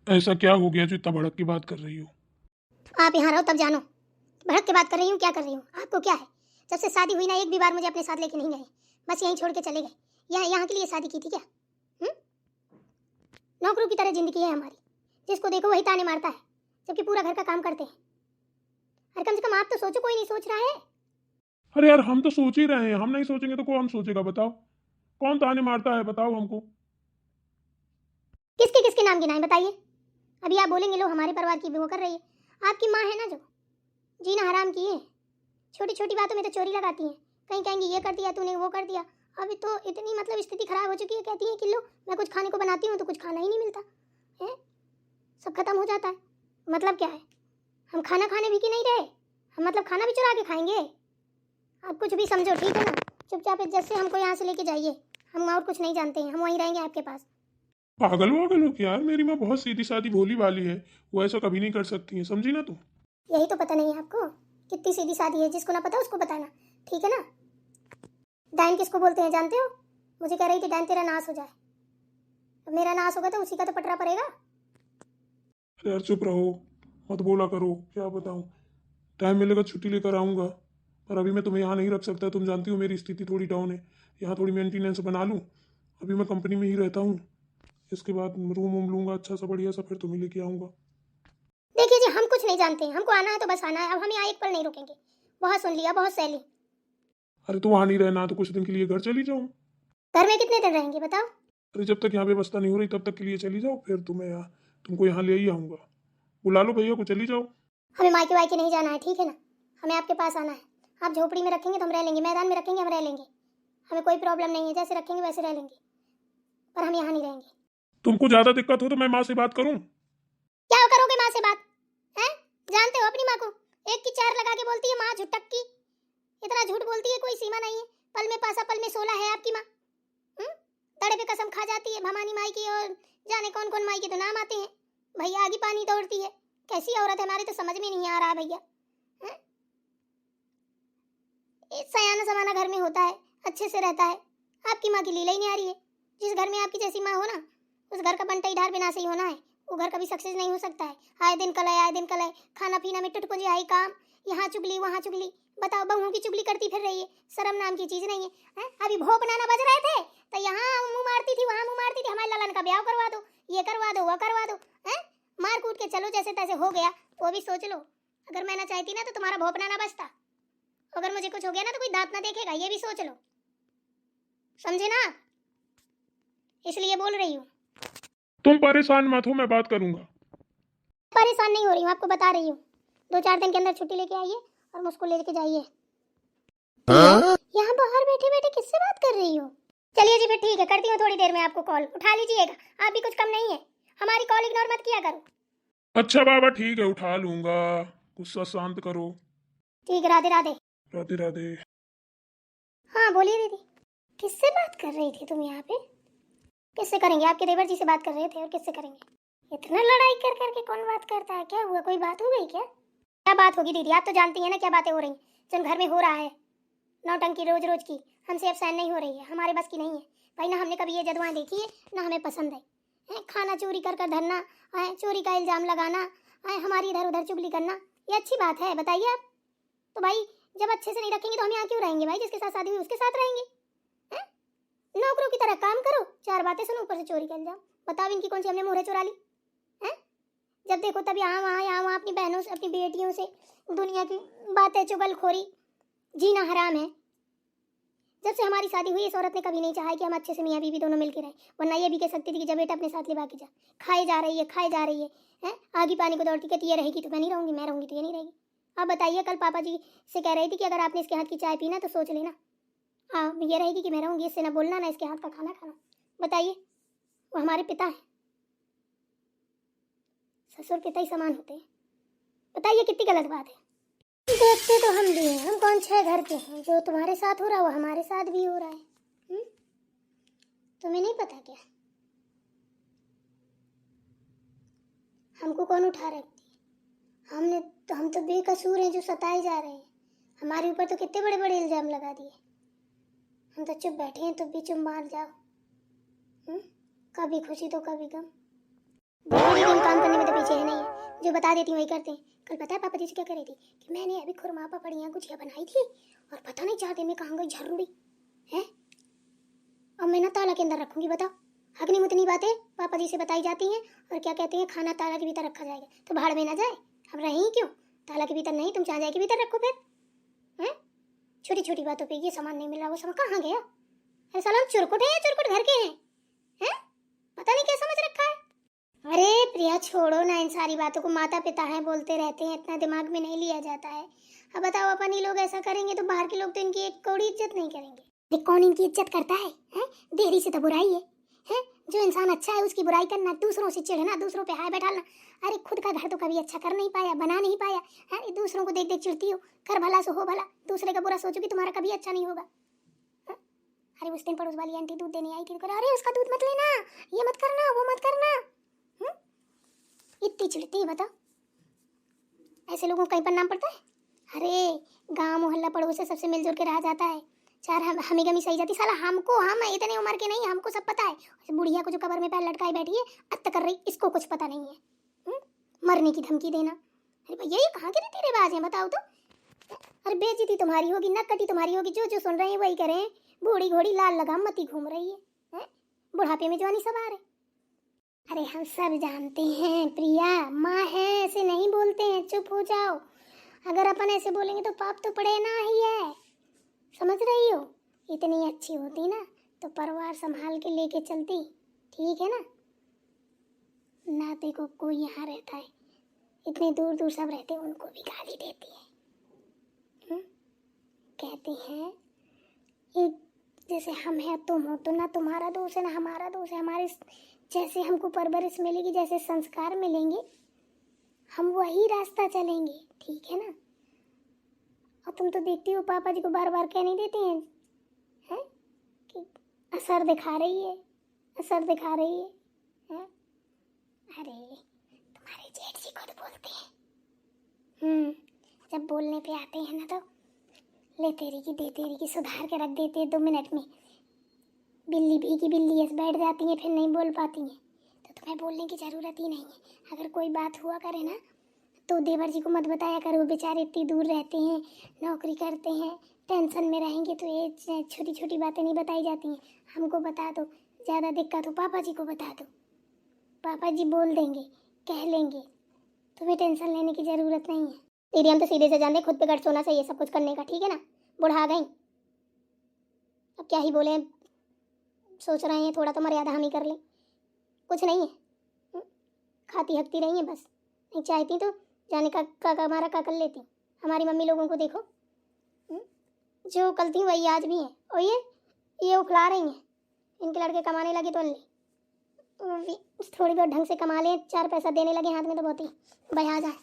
ऐसा क्या हो गया जो इतना भड़क की बात कर रही हो? आप यहाँ रहो तब जानो। भड़क के बात कर रही हूँ, क्या कर रही हूँ? आपको क्या है? जब से शादी हुई ना, एक भी बार मुझे अपने साथ लेके नहीं गए, बस यहीं छोड़ के चले गए। यहाँ के लिए शादी की थी क्या? नौकरों की तरह जिंदगी है हमारी, जिसको देखो वही ताने मारता है, जबकि पूरा घर का काम करते हैं। अरे कम से कम आप तो सोचो, कोई नहीं सोच रहा है। अरे यार, हम तो सोच ही रहे हैं। हम नहीं सोचेंगे तो कौन सोचेगा? बताओ, कौन ताने मारता है? बताओ हमको। किसके किसके नाम गिनाए बताइए। अभी आप बोलेंगे लो हमारे परिवार की वो कर रही है, आपकी माँ है ना जो जीना हराम की है। छोटी छोटी बातों में तो चोरी लगाती हैं, कहीं कहेंगी ये कर दिया तूने, वो कर दिया। अभी तो इतनी मतलब स्थिति खराब हो चुकी है, कहती है कि लो मैं कुछ खाने को बनाती हूँ तो कुछ खाना ही नहीं मिलता है, सब खत्म हो जाता है। मतलब क्या है? हम खाना खाने भी की नहीं रहे, हम मतलब खाना भी चुरा के खाएंगे? आप कुछ भी समझो, ठीक है ना? चुपचाप इज्जत से हमको यहाँ से लेके जाइए, हम और कुछ नहीं जानते हैं, हम वहीं रहेंगे आपके पास। पागल वागल हो क्या यार? मेरी माँ बहुत सीधी सादी भोली वाली है, वो ऐसा कभी नहीं कर सकती है, समझी ना तू? यही तो पता नहीं है आपको, कितनी सीधी सादी है। जिसको ना पता उसको बताना, ठीक है ना? डायन किसको बोलते हैं जानते हो? मुझे कह रही थी डायन तेरा नाश हो जाए, अब मेरा नाश होगा तो उसी का तो पटरा पड़ेगा। अरे यार चुप रहो, मत बोला करो। क्या बताऊँ, टाइम मिलेगा छुट्टी लेकर आऊँगा, पर अभी मैं तुम्हें यहाँ नहीं रख सकता। तुम जानती हो मेरी स्थिति थोड़ी डाउन है, यहाँ थोड़ी मेंटेनेंस बना लूँ। अभी मैं कंपनी में ही रहता हूँ, इसके बाद रूम वूम लूँगा अच्छा सा बढ़िया सा, फिर तुम्हें लेके आऊँगा। देखिए जी, हम कुछ नहीं जानते हैं, हमको आना है तो बस आना है, अब हम यहाँ एक पल नहीं रुकेंगे। बहुत सुन लिया, बहुत सह ली। अरे तो वहाँ नहीं रहना तो कुछ दिन के लिए घर चली जाऊँ। घर में कितने दिन रहेंगे बताओ? अरे जब तक यहाँ व्यवस्था नहीं हो रही तब तक के लिए चली जाओ, फिर तुम्हें यहाँ तुमको यहाँ ले ही आऊँगा। बुला लो भैया को, चली जाओ। हमें मायके वायके नहीं जाना है, ठीक है ना? हमें आपके पास आना है। आप झोपड़ी में रखेंगे तो हम रह लेंगे, मैदान में रखेंगे हम रह लेंगे, हमें कोई प्रॉब्लम नहीं है, जैसे रखेंगे वैसे रह लेंगे, पर हम यहाँ नहीं रहेंगे। तुमको ज़्यादा दिक्कत हो तो मैं माँ से बात करूँ? क्या करोगे माँ से बात? हैं? जानते हो अपनी माँ को? एक की चार लगा के बोलती है माँ झुटक की। इतना झूठ बोलती है, कोई सीमा नहीं है। पल में पासा पल में सोला है आपकी माँ। तड़े पे कसम खा जाती है भवानी माई की, और जाने कौन कौन माई के तो नाम आते हैं। भैया आगे पानी दौड़ती है। कैसी औरत है हमारी, तो समझ में नहीं आ रहा भैया। सयाना समाना घर में होता है, अच्छे से रहता है। आपकी माँ की लीला ही नहीं आ रही है। जिस घर में आपकी जैसी माँ हो ना, उस घर का बनता ही ढार बिना से ही होना है। वो घर कभी सक्सेस नहीं हो सकता है। आए दिन कलय, आए दिन कलय, खाना पीना में टुटपुंजी आई काम, यहाँ चुगली वहाँ चुगली। बताओ, बहुओं की चुगली करती फिर रही है, शर्म नाम की चीज नहीं है? अभी भोग बनाना बज रहे थे तो यहाँ मुंह मारती थी, वहाँ मुंह मारती थी, हमारे ललन का ब्याह करवा दो, ये करवा दो, वो करवा दो। है मार कूट के चलो, जैसे तैसे हो गया। वो भी सोच लो, अगर मैं ना चाहती ना तो तुम्हारा भोपना ना बचता। अगर मुझे कुछ हो गया ना तो कोई दांत ना देखेगा, ये भी सोच लो, समझे ना? इसलिए बोल रही हूँ। तुम परेशान मत हो, मैं बात करूँगा। परेशान नहीं हो रही हूँ, आपको बता रही हूँ। 2-4 दिन के अंदर छुट्टी लेके आइए और मुझको लेके जाइए। यहाँ बाहर बैठे बैठे किससे बात कर रही हो? चलिए जी फिर ठीक है, करती हूँ थोड़ी देर में आपको कॉल, उठा लीजिएगा। आप भी कुछ कम नहीं है, हमारी कॉल इग्नोर मत किया करो। अच्छा बाबा ठीक है, उठा लूँगा। गुस्सा शांत करो। ठीक है, राधे राधे। राधे राधे। हाँ बोलिए दीदी, किससे बात कर रही थी तुम यहाँ पे? किससे करेंगे, आपके देवर जी से बात कर रहे थे, और किससे करेंगे? इतना लड़ाई कर करके कौन बात करता है? क्या हुआ, कोई बात हो गई क्या? क्या बात होगी दीदी, आप तो जानती हैं ना क्या बातें हो रही, जो घर में हो रहा है। नौटंकी रोज रोज की हमसे अब सहन नहीं हो रही है, हमारे बस की नहीं है भाई। ना हमने कभी ये जदवाएं देखी है, ना हमें पसंद है। खाना चोरी कर कर धरना, चोरी का इल्जाम लगाना, हमारी इधर उधर चुगली करना, ये अच्छी बात है बताइए आप? तो भाई जब अच्छे से नहीं रखेंगे तो हम यहाँ क्यों रहेंगे भाई? जिसके साथ शादी हुई उसके साथ रहेंगे। नौकरों की तरह काम करो, 4 बातें सुनो, ऊपर से चोरी का इल्जाम। बताओ इनकी कौन सी हमने मोहरे चुरा ली है? जब देखो तब यहाँ वहाँ अपनी बहनों से, अपनी बेटियों से दुनिया की बातें, चुगलखोरी, जीना हराम है। जब से हमारी शादी हुई इस औरत ने कभी नहीं चाहा कि हम अच्छे से मियाँ बीवी दोनों मिलकर रहे, वरना ये भी कह सकती थी कि जब बेटा अपने साथ लिवा के जा, खाए जा रही है, खाए जा रही है? आगे पानी को दौड़ती, कहती ये रहेगी तो मैं नहीं रहूंगी, मैं रहूंगी तो ये नहीं रहेगी। अब बताइए, कल पापा जी से कह रही थी कि अगर आपने इसके हाथ की चाय पीना तो सोच लेना, हाँ ये रहेगी कि मैं रहूंगी, इससे ना बोलना ना इसके हाथ का खाना खाना। बताइए, वो हमारे पिता है, ससुर पिता ही समान होते हैं। बताइए कितनी गलत बात है? देखते तो हम भी हैं, हम कौन 6 घर के हैं? जो तुम्हारे साथ हो रहा है वो हमारे साथ भी हो रहा है। तुम्हें नहीं पता क्या? हमको कौन उठा रखती है? हम तो बेकसूर हैं जो सताए जा रहे हैं। हमारे ऊपर तो कितने बड़े बड़े इल्जाम लगा दिए। हम तो चुप बैठे हैं, तो भी चुप मार जाओ। कभी खुशी तो कभी गम, दिन काम नीचे है नहीं है, जो बता देती हूँ वही करते हैं। कल पता है पापा जी से क्या कर रही थी कि मैंने अभी खुरमा पापड़ियाँ गुजिया बनाई थी और पता नहीं 4 दिन में कहाँ गई झर्रुड़ी है। अब मैं ना ताला के अंदर रखूंगी, बताओ। हगनी मुतनी बातें पापा जी से बताई जाती हैं और क्या कहते हैं खाना ताला के भीतर रखा जाएगा, तो भाड़ में ना जाए। हम रहें क्यों ताला के भीतर, नहीं तुम चाह जाए के भीतर रखो फिर हैं। छोटी छोटी बातों पे ये सामान नहीं मिल रहा, वो सामान कहाँ गया। अरे साला चुरकुट है या चुरकुट घर के हैं, पता नहीं क्या समझ रखा है। अरे प्रिया छोड़ो ना इन सारी बातों को, माता पिता है बोलते रहते हैं, इतना दिमाग में नहीं लिया जाता है। अब बताओ अपन ही लोग ऐसा करेंगे तो बाहर के लोग तो इनकी एक कौड़ी इज्जत नहीं करेंगे। देख कौन इनकी इज्जत करता है, देरी से तो बुराई है। जो इंसान अच्छा है उसकी बुराई करना, दूसरों से चिढ़ना, दूसरों पे हाय बैठाना। अरे खुद का घर तो कभी अच्छा कर नहीं पाया, बना नहीं पाया, अरे दूसरों को देख देख चिढ़ती हो। कर भला सो हो भला, दूसरे का बुरा सोचोगे तुम्हारा कभी अच्छा नहीं होगा। अरे उस दिन पड़ोस वाली आंटी दूध देने आई थी, अरे उसका दूध मत लेना, ये मत करना, वो मत करना। इतनी चिढ़ती है, बताओ ऐसे लोगों को कहीं पर नाम पड़ता है। अरे गांव मोहल्ला पड़ोस से सबसे मिलजुल के रहा जाता है, चार हमें गमी सही जाती। साला हमको, हम इतने उम्र के नहीं, हमको सब पता है। बुढ़िया को जो कबर में पैर लटकाई बैठी है अत्त कर रही, इसको कुछ पता नहीं है। मरने की धमकी देना, अरे भैया ये कहाँ के रीति रिवाज है बताओ तो। अरे बेइज्जती तुम्हारी होगी, नक्कटी तुम्हारी होगी, जो जो सुन रहे हैं वही करें। बूढ़ी घोड़ी लाल लगाम मती घूम रही है, बुढ़ापे में जवानी सवार है। अरे हम सब जानते हैं प्रिया, माँ है, ऐसे नहीं बोलते हैं, चुप हो जाओ। अगर अपन ऐसे बोलेंगे तो पाप तो पड़े ना ही है, समझ रही हो। इतनी अच्छी होती ना तो परिवार संभाल के लेके चलती, ठीक है ना। नाते को कोई यहाँ रहता है, इतने दूर दूर सब रहते हैं, उनको भी गाली देती है। कहते हैं एक जैसे हम हैं तुम हो, तो ना तुम्हारा दोष है ना हमारा दोष है। हमारे जैसे हमको परवरिश मिलेगी, जैसे संस्कार मिलेंगे, हम वही रास्ता चलेंगे, ठीक है ना। और तुम तो देखती हो पापा जी को बार बार कह नहीं देती हैं कि असर दिखा रही है, असर दिखा रही है। अरे तुम्हारे जेठ जी खुद बोलते हैं, जब बोलने पे आते हैं ना तो ले तेरी की दे तेरी की सुधार के रख देते हैं 2 मिनट में। बिल्ली भीगी बिल्ली ऐसे बैठ जाती हैं, फिर नहीं बोल पाती हैं। तो तुम्हें बोलने की ज़रूरत ही नहीं है। अगर कोई बात हुआ करे ना तो देवर जी को मत बताया करो, वो बेचारे इतनी दूर रहते हैं, नौकरी करते हैं, टेंशन में रहेंगे, तो ये छोटी छोटी बातें नहीं बताई जाती हैं। हमको बता दो, ज़्यादा दिक्कत हो पापा जी को बता दो, पापा जी बोल देंगे, कह लेंगे, तुम्हें टेंशन लेने की ज़रूरत नहीं है। दीदी हम तो सीधे से जान दे, खुद पे गट सोना चाहिए सब कुछ करने का, ठीक है ना। बुढ़ा गई, अब क्या ही बोले, सोच रहे हैं थोड़ा तो मर्यादा हम ही कर लें, कुछ नहीं है। खाती हकती रही हैं बस, नहीं चाहती तो जाने का हमारा का कर लेती। हमारी मम्मी लोगों को देखो, जो कल थी वही आज भी हैं, और ये उफला रही हैं। इनके लड़के कमाने लगे तो थोड़ी बहुत ढंग से कमा लें, 4 पैसा देने लगे हाथ में तो बहुत ही बहा जाए।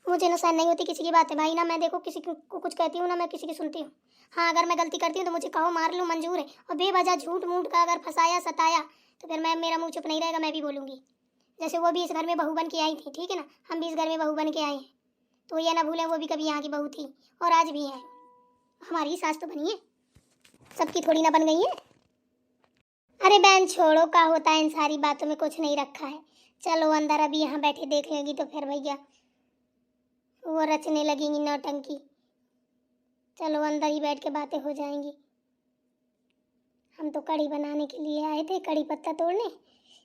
मुझे ना सहन नहीं होती किसी की बातें भाई, ना मैं देखो किसी को कुछ कहती हूँ, ना मैं किसी की सुनती हूँ। हाँ अगर मैं गलती करती हूँ तो मुझे कहो, मार लूँ, मंजूर है। और बेवजह झूठ मूठ का अगर फंसाया सताया तो फिर मेरा मुंह चुप नहीं रहेगा, मैं भी बोलूँगी। जैसे वो भी इस घर में बहू बन के आई थी, ठीक है ना, हम भी इस घर में बहू बन के आए हैं, तो ये ना भूलें वो भी कभी यहाँ की बहू थी और आज भी है। हमारी सास तो बनी है, सबकी थोड़ी ना बन गई है। अरे बहन छोड़ो, का होता है इन सारी बातों में, कुछ नहीं रखा है। चलो अंदर, अभी यहाँ बैठे देख लेंगी तो फिर भैया वो रचने लगेंगी नौटंकी। चलो अंदर ही बैठ के बातें हो जाएंगी। हम तो कढ़ी बनाने के लिए आए थे, कढ़ी पत्ता तोड़ने,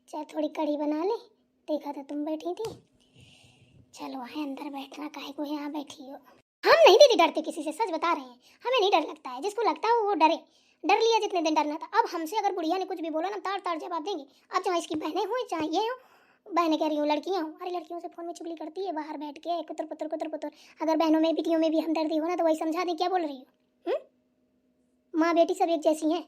चाहे थोड़ी कढ़ी बना ले। देखा था तुम बैठी थी, चलो आए अंदर बैठना, काहे को यहाँ बैठी हो। हम नहीं दीदी डरते किसी से, सच बता रहे हैं, हमें नहीं डर लगता है। जिसको लगता है वो डरे, डर लिया जितने दिन डरना था। अब हमसे अगर बुढ़िया ने कुछ भी बोला ना, तार तार जवाब देंगे। अब चाहे इसकी बहनें हुई चाहे ये हो, बहनें कह रही हूँ लड़कियाँ हो, अरे लड़कियों से फ़ोन में चुगली करती है बाहर बैठ के, कुतर पुतर कुतर पुतर। अगर बहनों में बेटियों में भी हमदर्दी हो ना तो वही समझा दें, क्या बोल रही हो। माँ बेटी सब एक जैसी हैं,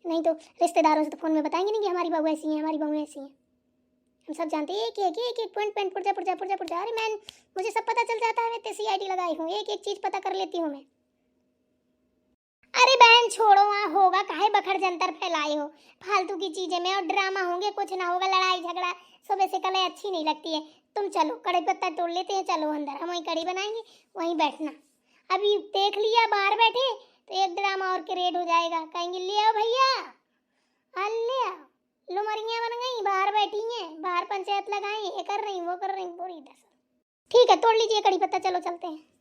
नहीं तो रिश्तेदारों से तो फ़ोन में बताएंगे नहीं कि हमारी बहू ऐसी है, हमारी बहू ऐसी है। हम सब जानते हैं, एक एक पॉइंट पुर्जा। अरे मैं, मुझे सब पता चल जाता है, मैं CID लगाई हूँ, एक एक चीज़ पता कर लेती हूँ मैं। अरे बहन छोड़ो, वहाँ होगा, काहे बखड़ जंतर फैलाए हो फालतू की चीजें में, और ड्रामा होंगे, कुछ ना होगा, लड़ाई झगड़ा सुबह से कल अच्छी नहीं लगती है। तुम चलो कड़ी पत्ता तोड़ लेते हैं, चलो अंदर, हम वहीं कड़ी बनाएंगे, वहीं बैठना। अभी देख लिया बाहर बैठे तो एक ड्रामा और क्रिएट हो जाएगा, कहेंगे ले आओ भैया, ले आओ, लो मरियाँ बन गई पंचायत लगाई, ये कर रही वो कर रही पूरी दस। ठीक है तोड़ लीजिए कड़ी पत्ता, चलो चलते हैं।